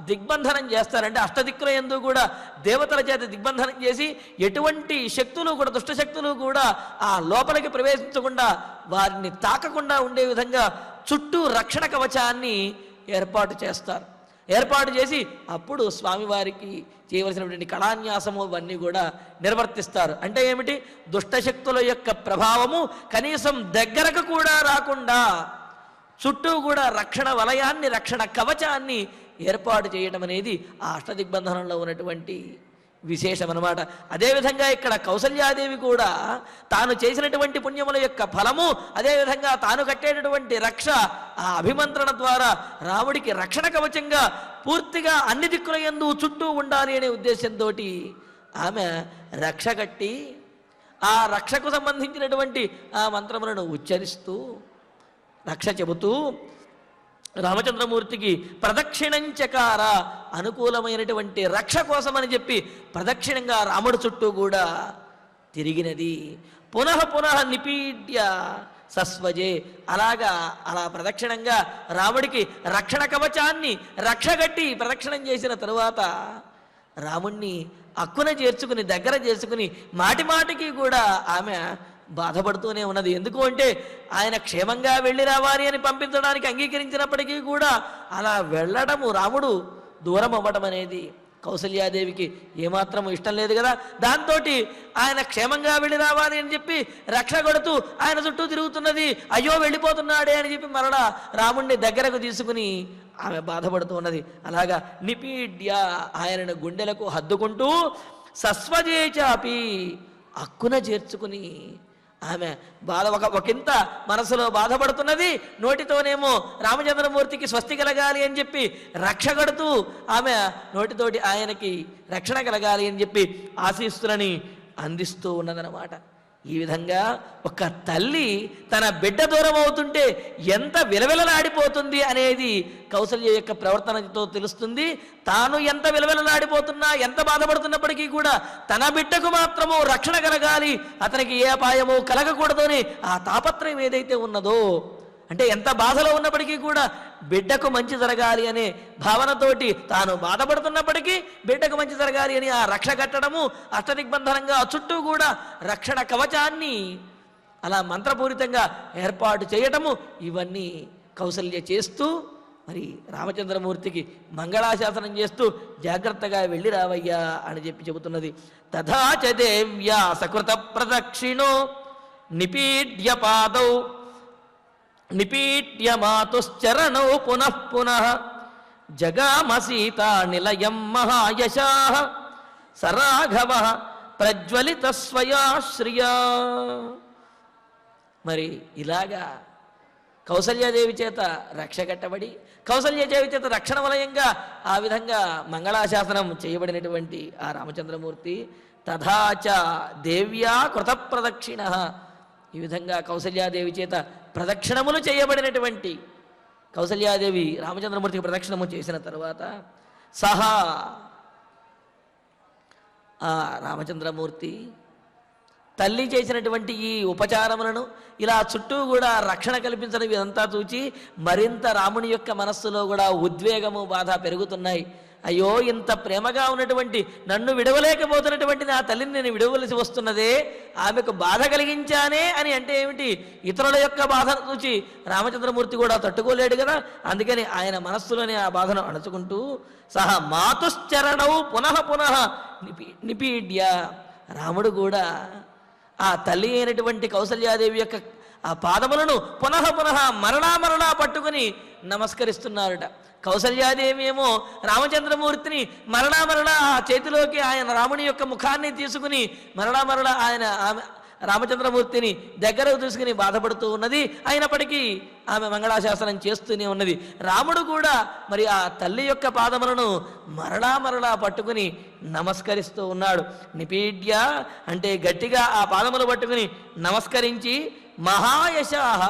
దిగ్బంధనం చేస్తారంటే అష్టదిక్కుల యందు కూడా దేవతల చేత దిగ్బంధనం చేసి ఎటువంటి శక్తులు కూడా, దుష్టశక్తులు కూడా ఆ లోపలికి ప్రవేశించకుండా వారిని తాకకుండా ఉండే విధంగా చుట్టూ రక్షణ కవచాన్ని ఏర్పాటు చేస్తారు. ఏర్పాటు చేసి అప్పుడు స్వామివారికి చేయవలసినటువంటి కళాన్యాసము ఇవన్నీ కూడా నిర్వర్తిస్తారు. అంటే ఏమిటి? దుష్టశక్తుల యొక్క ప్రభావము కనీసం దగ్గరకు కూడా రాకుండా చుట్టూ కూడా రక్షణ వలయాన్ని, రక్షణ కవచాన్ని ఏర్పాటు చేయడం అనేది ఆ అష్టదిగ్బంధనంలో ఉన్నటువంటి విశేషం అన్నమాట. అదేవిధంగా ఇక్కడ కౌసల్యాదేవి కూడా తాను చేసినటువంటి పుణ్యముల యొక్క ఫలము, అదేవిధంగా తాను కట్టేటటువంటి రక్ష, ఆ అభిమంత్రణ ద్వారా రాముడికి రక్షణ కవచంగా పూర్తిగా అన్ని దిక్కుల యందు చుట్టూ ఉండాలి అనే ఉద్దేశంతో ఆమె రక్ష కట్టి ఆ రక్షకు సంబంధించినటువంటి ఆ మంత్రములను ఉచ్చరిస్తూ రక్ష చెబుతూ రామచంద్రమూర్తికి ప్రదక్షిణంచకార, అనుకూలమైనటువంటి రక్ష కోసమని చెప్పి ప్రదక్షిణంగా రాముడి చుట్టూ కూడా తిరిగినది. పునః పునః నిపీడ్య సస్వజే, అలా ప్రదక్షిణంగా రాముడికి రక్షణ కవచాన్ని రక్షగట్టి ప్రదక్షిణం చేసిన తరువాత రాముణ్ణి అక్కున చేర్చుకుని, దగ్గర చేసుకుని మాటి మాటికి కూడా ఆమె బాధపడుతూనే ఉన్నది. ఎందుకు అంటే ఆయన క్షేమంగా వెళ్ళి రావాలి అని పంపించడానికి అంగీకరించినప్పటికీ కూడా అలా వెళ్ళడము, రాముడు దూరం అవ్వడం అనేది కౌసల్యాదేవికి ఏమాత్రం ఇష్టం లేదు కదా. దాంతో ఆయన క్షేమంగా వెళ్ళి రావాలి అని చెప్పి రక్ష కొడుతూ ఆయన చుట్టూ తిరుగుతున్నది. అయ్యో వెళ్ళిపోతున్నాడే అని చెప్పి మరలా రాముణ్ణి దగ్గరకు తీసుకుని ఆమె బాధపడుతూ ఉన్నది. అలాగా నిపీడ్య, ఆయనను గుండెలకు హద్దుకుంటూ సస్వజేచాపి, అక్కున చేర్చుకుని ఆమె ఒకంత మనసులో బాధపడుతున్నది, నోటితోనేమో రామచంద్రమూర్తికి స్వస్తి కలగాలి అని చెప్పి రక్ష కడుతూ ఆమె నోటితోటి ఆయనకి రక్షణ కలగాలి అని చెప్పి ఆశీస్సులని అందిస్తూ ఉన్నదన్నమాట. ఈ విధంగా ఒక తల్లి తన బిడ్డ దూరం అవుతుంటే ఎంత విలవిలలాడిపోతుంది అనేది కౌసల్య యొక్క ప్రవర్తనతో తెలుస్తుంది. తాను ఎంత విలవిలలాడిపోతున్నా, ఎంత బాధపడుతున్నప్పటికీ కూడా తన బిడ్డకు మాత్రము రక్షణ కలగాలి, అతనికి ఏ అపాయము కలగకూడదు అని ఆ తాపత్రయం ఏదైతే ఉన్నదో, అంటే ఎంత బాధలో ఉన్నప్పటికీ కూడా బిడ్డకు మంచి జరగాలి అనే భావనతోటి తాను బాధపడుతున్నప్పటికీ బిడ్డకు మంచి జరగాలి అని ఆ రక్ష కట్టడము, అష్టదిగ్బంధనంగా చుట్టూ కూడా రక్షణ కవచాన్ని అలా మంత్రపూరితంగా ఏర్పాటు చేయటము, ఇవన్నీ కౌసల్య చేస్తూ మరి రామచంద్రమూర్తికి మంగళాశాసనం చేస్తూ జాగ్రత్తగా వెళ్ళి రావయ్యా అని చెప్పి చెబుతున్నది. తథాచ దేవ్యా సకృత ప్రదక్షిణో నిపీడ్య పాదౌ నిపీడ్య మాతుశ్చరణౌ పునః పునః జగామ సీతా నిలయం మహాయశాః సరాఘవ ప్రజ్వలిత స్వయాశ్రియా. మరి ఇలాగా కౌసల్యాదేవి చేత రక్ష కట్టబడి, కౌసల్యాదేవి చేత రక్షణ వలయంగా ఆ విధంగా మంగళాశాసనం చేయబడినటువంటి ఆ రామచంద్రమూర్తి తథాచ దేవ్యా కృత ప్రదక్షిణ, ఈ విధంగా కౌసల్యాదేవి చేత ప్రదక్షిణములు చేయబడినటువంటి కౌసల్యాదేవి రామచంద్రమూర్తికి ప్రదక్షిణము చేసిన తరువాత సహా ఆ రామచంద్రమూర్తి తల్లి చేసినటువంటి ఈ ఉపచారములను ఇలా చుట్టూ కూడా రక్షణ కల్పించడం ఇదంతా చూచి మరింత రాముని యొక్క మనస్సులో కూడా ఉద్వేగము, బాధ పెరుగుతున్నాయి. అయ్యో ఇంత ప్రేమగా ఉన్నటువంటి నన్ను విడవలేకపోతున్నటువంటి నా తల్లిని నేను విడవలసి వస్తున్నదే, ఆమెకు బాధ కలిగించానే అని అంటే ఏమిటి? ఇతరుల యొక్క బాధను చూచి రామచంద్రమూర్తి కూడా తట్టుకోలేడు కదా. అందుకని ఆయన మనస్సులోనే ఆ బాధను అణచుకుంటూ సహ మాతుశ్చరణవు పునః పునః నిపీడ్య, రాముడు కూడా ఆ తల్లి అయినటువంటి కౌసల్యాదేవి యొక్క ఆ పాదములను పునః పునః మరణా పట్టుకుని నమస్కరిస్తున్నారట. కౌసల్యాదేవి ఏమో రామచంద్రమూర్తిని మరణా ఆ చేతిలోకి ఆయన రాముని యొక్క ముఖాన్ని తీసుకుని మరణా ఆయన ఆమె రామచంద్రమూర్తిని దగ్గరకు తీసుకుని బాధపడుతూ ఉన్నది. అయినప్పటికీ ఆమె మంగళాశాసనం చేస్తూనే ఉన్నది. రాముడు కూడా మరి ఆ తల్లి యొక్క పాదములను మరలా పట్టుకుని నమస్కరిస్తూ ఉన్నాడు. నిపీడ్య అంటే గట్టిగా ఆ పాదములు పట్టుకుని నమస్కరించి మహాయశాహ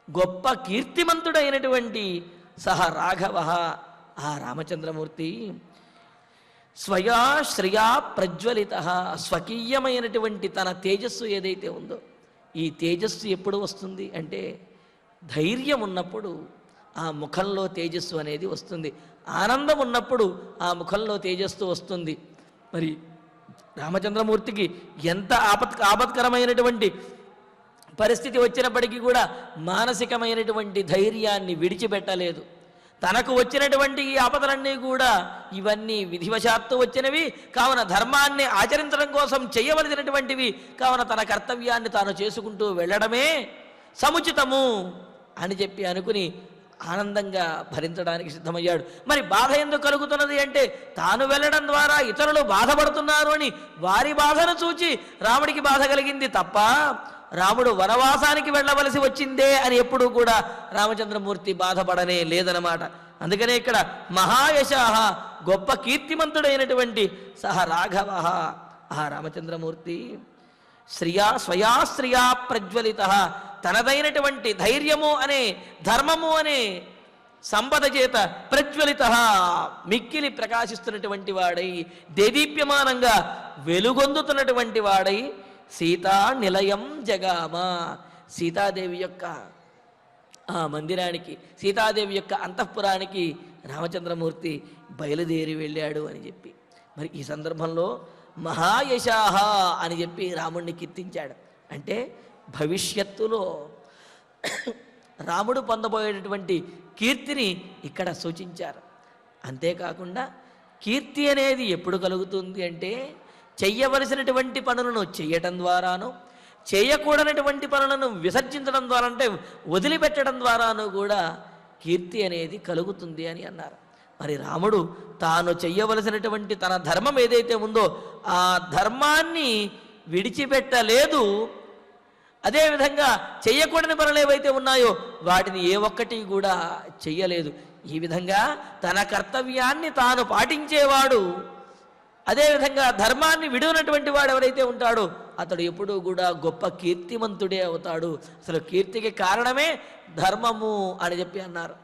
గొప్ప కీర్తిమంతుడైనటువంటి సహ రాఘవ ఆ రామచంద్రమూర్తి స్వయా శ్రియా ప్రజ్వలిత స్వకీయమైనటువంటి తన తేజస్సు ఏదైతే ఉందో, ఈ తేజస్సు ఎప్పుడు వస్తుంది అంటే ధైర్యం ఉన్నప్పుడు ఆ ముఖంలో తేజస్సు అనేది వస్తుంది. ఆనందం ఉన్నప్పుడు ఆ ముఖంలో తేజస్సు వస్తుంది. మరి రామచంద్రమూర్తికి ఎంత ఆపత్కరమైనటువంటి పరిస్థితి వచ్చినప్పటికీ కూడా మానసికమైనటువంటి ధైర్యాన్ని విడిచిపెట్టలేదు. తనకు వచ్చినటువంటి ఈ ఆపదలన్నీ కూడా ఇవన్నీ విధివశాత్తు వచ్చినవి కావున ధర్మాన్ని ఆచరించడం కోసం చేయవలసినటువంటివి కావున తన కర్తవ్యాన్ని తాను చేసుకుంటూ వెళ్ళడమే సముచితము అని చెప్పి అనుకుని ఆనందంగా భరించడానికి సిద్ధమయ్యాడు. మరి బాధ ఎందుకు కలుగుతున్నది అంటే తాను వెళ్ళడం ద్వారా ఇతరులు బాధపడుతున్నారు అని వారి బాధను చూచి రాముడికి బాధ కలిగింది తప్ప రాముడు వనవాసానికి వెళ్ళవలసి వచ్చిందే అని ఎప్పుడూ కూడా రామచంద్రమూర్తి బాధపడనే లేదనమాట. అందుకనే ఇక్కడ మహాయశాహ గొప్ప కీర్తిమంతుడైనటువంటి సహ రాఘవ ఆ రామచంద్రమూర్తి స్వయా శ్రియా ప్రజ్వలిత తనదైనటువంటి ధైర్యము అనే ధర్మము అనే సంపద చేత ప్రజ్వలిత మిక్కిలి ప్రకాశిస్తున్నటువంటి వాడై దేదీప్యమానంగా వెలుగొందుతున్నటువంటి వాడై సీతా నిలయం జగామ సీతాదేవి యొక్క ఆ మందిరానికి సీతాదేవి యొక్క అంతఃపురానికి రామచంద్రమూర్తి బయలుదేరి వెళ్ళాడు అని చెప్పి మరి ఈ సందర్భంలో మహాయశాహ అని చెప్పి రాముడిని కీర్తించాడు. అంటే భవిష్యత్తులో రాముడు పొందబోయేటటువంటి కీర్తిని ఇక్కడ సూచించారు. అంతేకాకుండా కీర్తి అనేది ఎప్పుడు కలుగుతుంది అంటే చెయ్యవలసినటువంటి పనులను చేయటం ద్వారాను చేయకూడనటువంటి పనులను విసర్జించడం ద్వారా అంటే వదిలిపెట్టడం ద్వారాను కూడా కీర్తి అనేది కలుగుతుంది అని అన్నారు. మరి రాముడు తాను చెయ్యవలసినటువంటి తన ధర్మం ఏదైతే ఉందో ఆ ధర్మాన్ని విడిచిపెట్టలేదు. అదేవిధంగా చెయ్యకూడని పనులు ఏవైతే ఉన్నాయో వాటిని ఏ ఒక్కటి కూడా చెయ్యలేదు. ఈ విధంగా తన కర్తవ్యాన్ని తాను పాటించేవాడు, అదేవిధంగా ధర్మాన్ని విడువనటువంటి వాడు ఎవరైతే ఉంటాడో అతడు ఎప్పుడూ కూడా గొప్ప కీర్తిమంతుడే అవుతాడు. అసలు కీర్తికి కారణమే ధర్మము అని చెప్పి అన్నారు.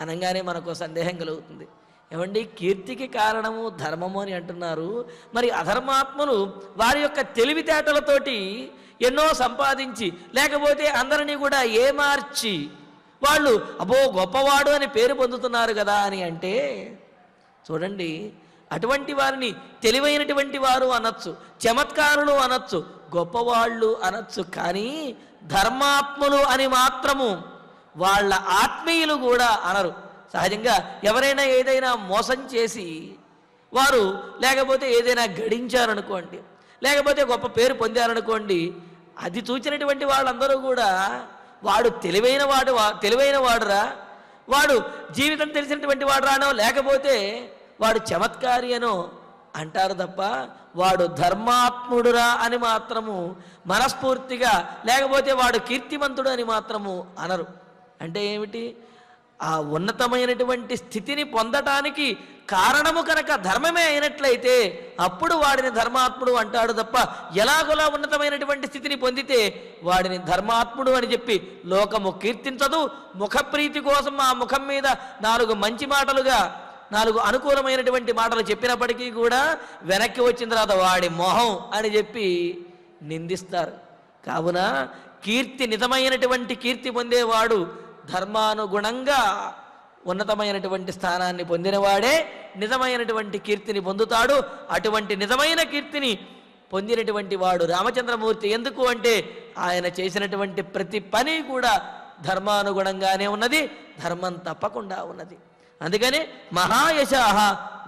అనగానే మనకు సందేహం కలుగుతుంది, ఏమండి కీర్తికి కారణము ధర్మము అని అంటున్నారు, మరి అధర్మాత్మలు వారి యొక్క తెలివితేటలతోటి ఎన్నో సంపాదించి లేకపోతే అందరినీ కూడా ఏమార్చి వాళ్ళు అబ్బో గొప్పవాడు అని పేరు పొందుతున్నారు కదా అని అంటే చూడండి, అటువంటి వారిని తెలివైనటువంటి వారు అనొచ్చు, చమత్కారులు అనొచ్చు, గొప్పవాళ్ళు అనొచ్చు. కానీ ధర్మాత్ములు అని మాత్రము వాళ్ళ ఆత్మీయులు కూడా అనరు. సహజంగా ఎవరైనా ఏదైనా మోసం చేసి వారు లేకపోతే ఏదైనా గడించారనుకోండి, లేకపోతే గొప్ప పేరు పొందారనుకోండి, అది చూచినటువంటి వాళ్ళందరూ కూడా వాడు తెలివైన వాడురా, వాడు జీవితం తెలిసినటువంటి వాడు రానో లేకపోతే వాడు చమత్కారి అనో అంటారు తప్ప వాడు ధర్మాత్ముడురా అని మాత్రము మనస్ఫూర్తిగా లేకపోతే వాడు కీర్తిమంతుడు అని మాత్రము అనరు. అంటే ఏమిటి? ఆ ఉన్నతమైనటువంటి స్థితిని పొందటానికి కారణము కనుక ధర్మమే అయినట్లయితే అప్పుడు వాడిని ధర్మాత్ముడు అంటాడు తప్ప ఎలాగోలా ఉన్నతమైనటువంటి స్థితిని పొందితే వాడిని ధర్మాత్ముడు అని చెప్పి లోకము కీర్తించదు. ముఖప్రీతి కోసం ఆ ముఖం మీద 4 మంచి మాటలుగా 4 అనుకూలమైనటువంటి మాటలు చెప్పినప్పటికీ కూడా వెనక్కి వచ్చిన తర్వాత వాడి మొహం అని చెప్పి నిందిస్తారు. కావున కీర్తి నిజమైనటువంటి కీర్తి పొందేవాడు ధర్మానుగుణంగా ఉన్నతమైనటువంటి స్థానాన్ని పొందినవాడే నిజమైనటువంటి కీర్తిని పొందుతాడు. అటువంటి నిజమైన కీర్తిని పొందినటువంటి వాడు రామచంద్రమూర్తి. ఎందుకు అంటే ఆయన చేసినటువంటి ప్రతి పని కూడా ధర్మానుగుణంగానే ఉన్నది, ధర్మం తప్పకుండా ఉన్నది. అందుకని మహాయశాహ,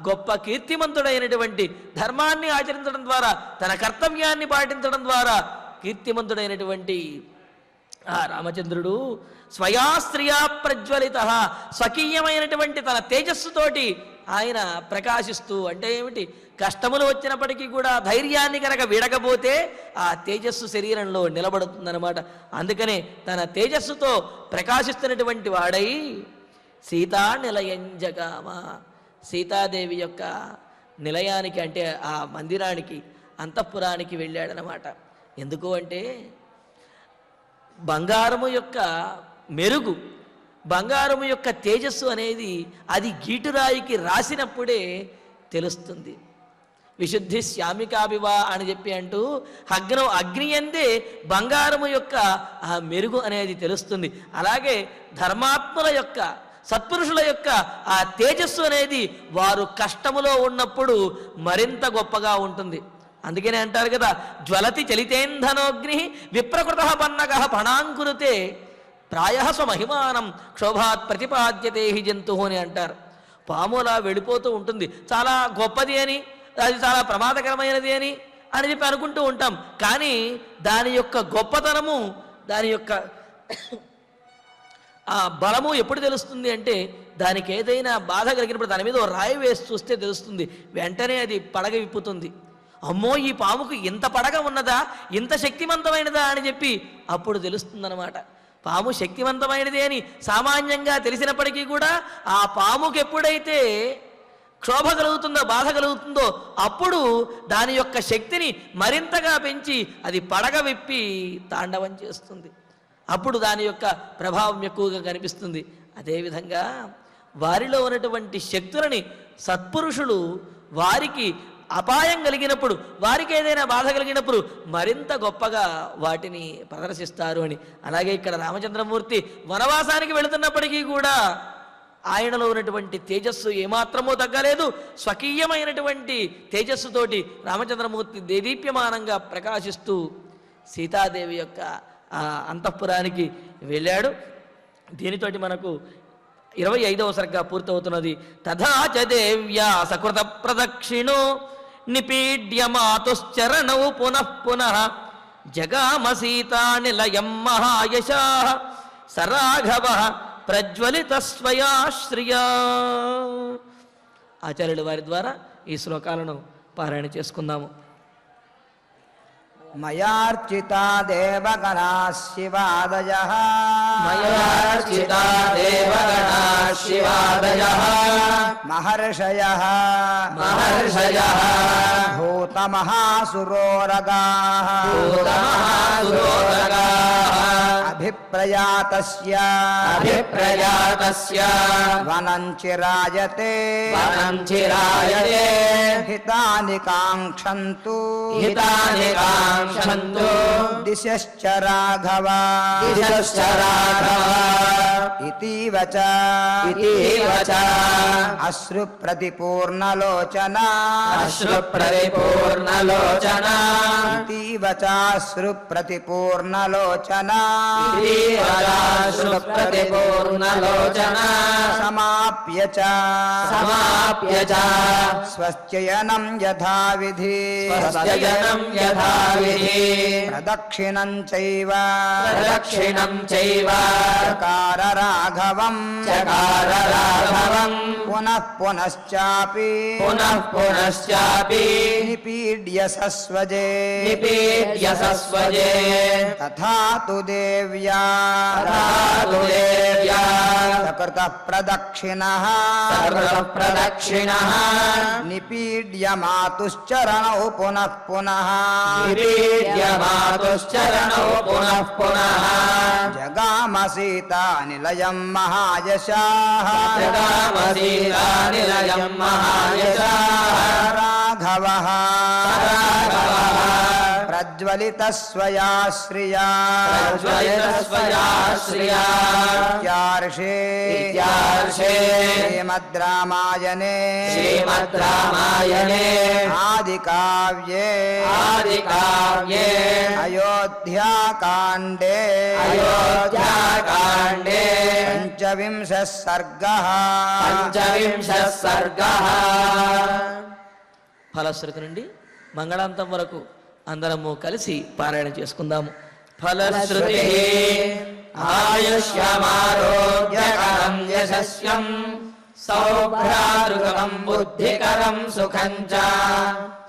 గొప్ప కీర్తిమంతుడైనటువంటి, ధర్మాన్ని ఆచరించడం ద్వారా, తన కర్తవ్యాన్ని పాటించడం ద్వారా కీర్తిమంతుడైనటువంటి ఆ రామచంద్రుడు స్వయాస్త్రియా ప్రజ్వలిత, స్వకీయమైనటువంటి తన తేజస్సుతోటి ఆయన ప్రకాశిస్తూ, అంటే ఏమిటి, కష్టములు వచ్చినప్పటికీ కూడా ధైర్యాన్ని కనుక విడకపోతే ఆ తేజస్సు శరీరంలో నిలబడుతుందన్నమాట. అందుకనే తన తేజస్సుతో ప్రకాశిస్తున్నటువంటి వాడై సీతా నిలయంజగామ, సీతాదేవి యొక్క నిలయానికి, అంటే ఆ మందిరానికి, అంతఃపురానికి వెళ్ళాడనమాట. ఎందుకు అంటే బంగారము యొక్క మెరుగు, బంగారము యొక్క తేజస్సు అనేది అది గీటురాయికి రాసినప్పుడే తెలుస్తుంది. విశుద్ధి శ్యామికాభివా అని చెప్పి అంటూ అగ్ని అందే బంగారము యొక్క ఆ మెరుగు అనేది తెలుస్తుంది. అలాగే ధర్మాత్ముల యొక్క, సత్పురుషుల యొక్క ఆ తేజస్సు అనేది వారు కష్టములో ఉన్నప్పుడు మరింత గొప్పగా ఉంటుంది. అందుకనే అంటారు కదా, జ్వలతి చలితేంధనోగ్ని విప్రకృత పన్నగ పణాంకురుతే ప్రాయ స్వమహిమానం క్షోభాత్ ప్రతిపాద్యతే హి జంతు అని అంటారు. పాములా వెళ్ళిపోతూ ఉంటుంది, చాలా గొప్పది అని, అది చాలా ప్రమాదకరమైనది అని చెప్పి అనుకుంటూ ఉంటాం. కానీ దాని యొక్క గొప్పతనము, దాని యొక్క ఆ బలము ఎప్పుడు తెలుస్తుంది అంటే దానికి ఏదైనా బాధ కలిగినప్పుడు దాని మీద ఓ రాయి వేసి చూస్తే తెలుస్తుంది. వెంటనే అది పడగ విప్పుతుంది. అమ్మో, ఈ పాముకు ఇంత పడగ ఉన్నదా, ఇంత శక్తివంతమైనదా అని చెప్పి అప్పుడు తెలుస్తుందన్నమాట. పాము శక్తివంతమైనది అని సామాన్యంగా తెలిసినప్పటికీ కూడా ఆ పాముకు ఎప్పుడైతే క్షోభ కలుగుతుందో, బాధ కలుగుతుందో, అప్పుడు దాని యొక్క శక్తిని మరింతగా పెంచి అది పడగ విప్పి తాండవం చేస్తుంది. అప్పుడు దాని యొక్క ప్రభావం ఎక్కువగా కనిపిస్తుంది. అదేవిధంగా వారిలో ఉన్నటువంటి శక్తులని సత్పురుషులు వారికి అపాయం కలిగినప్పుడు, వారికి ఏదైనా బాధ కలిగినప్పుడు మరింత గొప్పగా వాటిని ప్రదర్శిస్తారు అని. అలాగే ఇక్కడ రామచంద్రమూర్తి వనవాసానికి వెళుతున్నప్పటికీ కూడా ఆయనలో ఉన్నటువంటి తేజస్సు ఏమాత్రమూ తగ్గలేదు. స్వకీయమైనటువంటి తేజస్సుతోటి రామచంద్రమూర్తి దేదీప్యమానంగా ప్రకాశిస్తూ సీతాదేవి యొక్క ఆ అంతఃపురానికి వెళ్ళాడు. దీనితోటి మనకు 25వ సర్గ పూర్తవుతున్నది. తథా చ దేవ్యా సకృత ప్రదక్షిణో నిపీడ్య మాతుశ్చరణౌ పునః పునః జగామ సీతా నిలయం మహాయశాః సరాఘవః ప్రజ్వలిత స్వయాశ్రియా. ఆచార్యుల వారి ద్వారా ఈ శ్లోకాలను పారాయణ చేసుకుందాము. మయార్చితా దేవగణా శివాదయః, మయార్చితా దేవగణా శివాదయః, మహర్షయః మహర్షయః భూతమహాసురోరగాః, భూతమహాసురోరగాః అభిప్రయాతస్య అభిప్రయాతస్య వనం చిరాయతే వనం చిరాయతే హితాని కాంక్షంతు హితాని కాంక్షంతు దిశశ్చ రాఘవ దిశశ్చ రాఘవ ఇతీవ చ ఇతీవ చ అశ్రు ప్రతిపూర్ణలోచన అశ్రు ప్రతిపూర్ణలోచన ఇతీవ చ అశ్రు ప్రతిపూర్ణలోచన ఇతీవ చ అశ్రు ప్రతిపూర్ణలోచన సమాప్య చ సమాప్య చ స్వస్త్యయనం యథావిధి స్వస్త్యయనం యథావిధి ప్రదక్షిణం చైవ ప్రదక్షిణం చైవ చకార రాఘవం చకార రాఘవం పునః పునశ్చాపి పునః పునశ్చాపి నిపీడ్య సస్వజే నిపీడ్య సస్వజే తథా తు దేవ్యా తథాతు దేవ్యా సకృత ప్రదక్షిణః సకృత ప్రదక్షిణః నిపీడ్య మాతుశ్చరణౌ పునః పునః నిపీడ్య మాతుశ్చరణౌ పునః పునః జగామ సీతా నిలయం మహాయశాః జగామ సీతా నిలయం మహాయశాః రాఘవః రాఘవః ప్రజ్వలితస్వయా శ్రియా ప్రజ్వలితస్వయా శ్రియా ఇత్యార్షే శ్రీమద్ రామాయణే ఆదికావ్యే అయోధ్యాకాండే పంచవింశः సర్గः ఫలశ్రుతి నుండి మంగళాంతం వరకు అందరము కలిసి పారాయణ చేసుకుందాము. ఫలశ్రుతి ఆయుష్యమారోగ్యకరం యశస్వం సౌభ్రాతృకం బుద్ధికరం సుఖం చ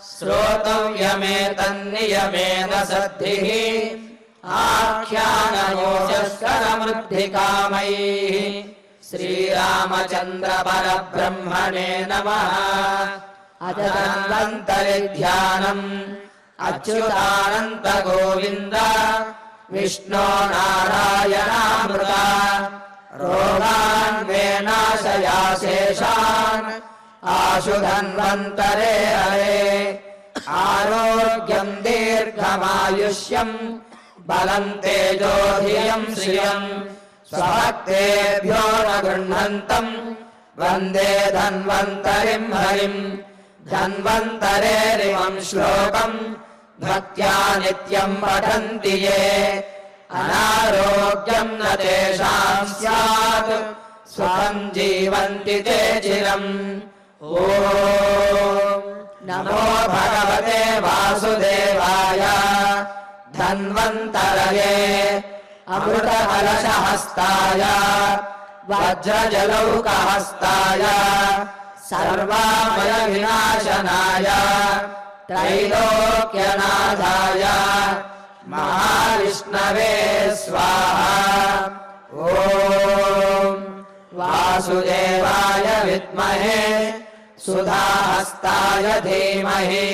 శ్రోతవ్యమేతన్నియమేన సద్భిః ఆఖ్యానమోచస్కరమృద్ధికామైః. శ్రీరామచంద్ర పరబ్రహ్మణే నమః. అధన్వంతరిధ్యానం అచ్యుతానంత గోవింద విష్ణో నారాయణామృత రోగాన్ మే నాశయాశేషాన్ ఆశు ధన్వంతరే హరే. ఆరోగ్యం దీర్ఘమాయుష్యం బలం తేజోధియం శ్రియం స్వభక్తేభ్యో న గృహ్ణంతం వందే ధన్వంతరిం హరిం. ధన్వంతరేరిమం శ్లోకం భక్త్యా నిత్యం పఠంతి యే అనారోగ్యం న తేషాం స్యాత్ సుఖం జీవంతి తే చిరం. ఓం నమో భగవతే వాసుదేవాయ ధన్వంతరయే అమృతకలశహస్తాయ వజ్రజలౌకహస్తాయ సర్వామయ వినాశనాయ త్రైలోక్యనాథాయ మహావిష్ణవే స్వాహా. ఓం వాసుదేవాయ విద్మహే సుధాహస్తాయ ధీమహి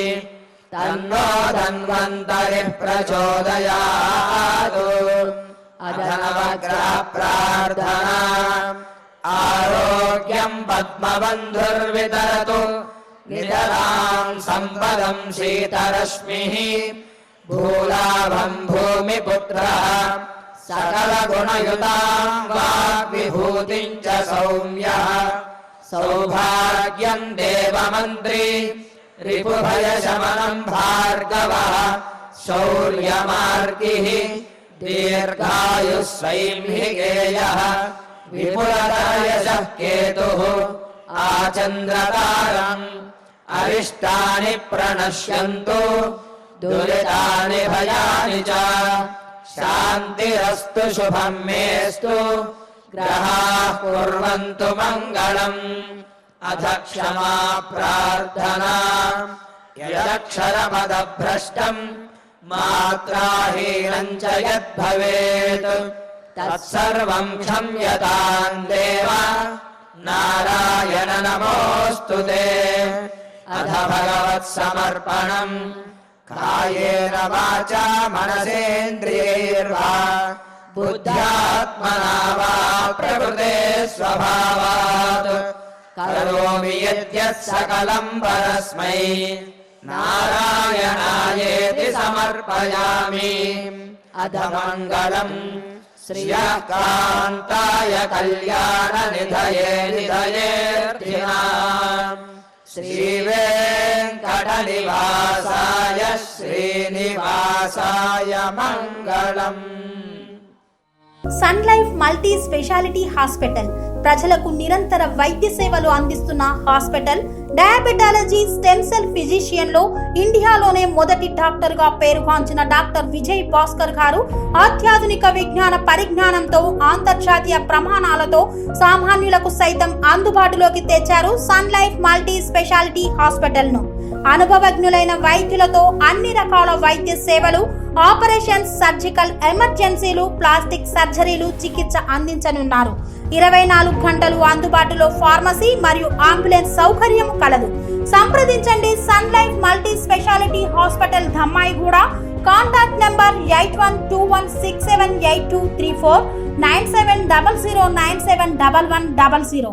తన్నో ధన్వంతరిః ప్రచోదయాత్. అధనవగ్రహ ప్రార్థనా ఆరోగ్యం పద్మబంధుర్వితరతు నితరాం సంపదం శీతరశ్మిః. భూలాభం భూమిపుత్రః సకలగుణయుతాం వాగ్విభూతిం చ సౌమ్యః. సౌభాగ్యం దేవమంత్రీ రిపుభయశమనం భార్గవః. శౌర్యమార్గిః దీర్ఘాయుస్సైంహికేయః. విపులతరయసః కేతుః ఆచంద్రతారం. అరిష్టాని ప్రణశ్యంతు దురితాని భయాని చ. శాంతిరస్తు శుభం మేస్తు గ్రహాః కుర్వంతు మంగళం. అథ క్షమా ప్రార్థనా యదక్షరపదభ్రష్టం మాత్రాహీనం చ యద్భవేత్ తత్సర్వం క్షమ్యతాం దేవ నారాయణ నమోస్తుతే. అథ భగవత్సమర్పణం కాయేన వాచా మనసేంద్రియైర్వా బుద్ధ్యాత్మనా వా ప్రకృతే స్వభావాత్ కరోమి యద్యత్ సకలం పరస్మై నారాయణాయేతి సమర్పయామి. అథ మంగళం శ్రియః కాంతాయ కళ్యాణ నిధయే నిధయేర్థినాం. శ్రీవేంకటనివాసాయ శ్రీనివాసాయ మంగళం. Sun Life multi speciality hospital ప్రజలకు నిరంతర వైద్య సేవలు అందిస్తున్న hospital. Diabetology, stem cell physician లో ఇండియాలోనే మొదటి డాక్టర్ గా పేరుగాంచిన డాక్టర్ విజయ్ భాస్కర్ గారు అత్యాధునిక విజ్ఞాన పరిజ్ఞానంతో అంతర్జాతీయ ప్రమాణాలతో సామాన్యులకు సైతం అందుబాటులోకి తెచ్చారు Sun Life multi speciality hospital ను. అనుభవజ్ఞులైన వైద్యులతో అన్ని రకాల వైద్య సేవలు, ఆపరేషన్స్, సర్జికల్ ఎమర్జెన్సీలు, ప్లాస్టిక్ సర్జరీలు, చికిత్స అందించనున్నారు. 24 గంటలు అందుబాటులో ఫార్మసీ మరియు అంబులెన్స్ సౌకర్యం కలదు. సంప్రదించండి Sun Life multi speciality hospital, Dammaiguda. Contact number 8121678234, 9700971100.